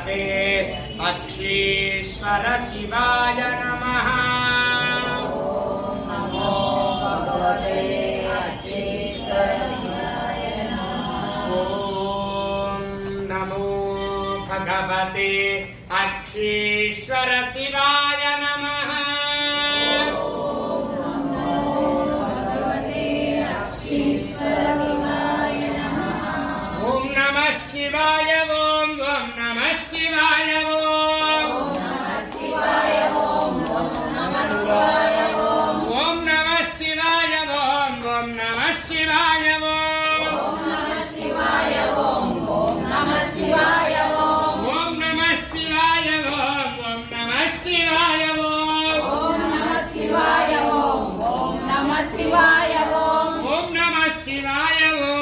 भगवते अक्षीश्वर शिवाय नमः। नमो भगवते अक्षीश्वर शिवाय नमः। ओम नमो भगवते अक्षीश्वर शिवाय नमः। ओम नमः शिवाय।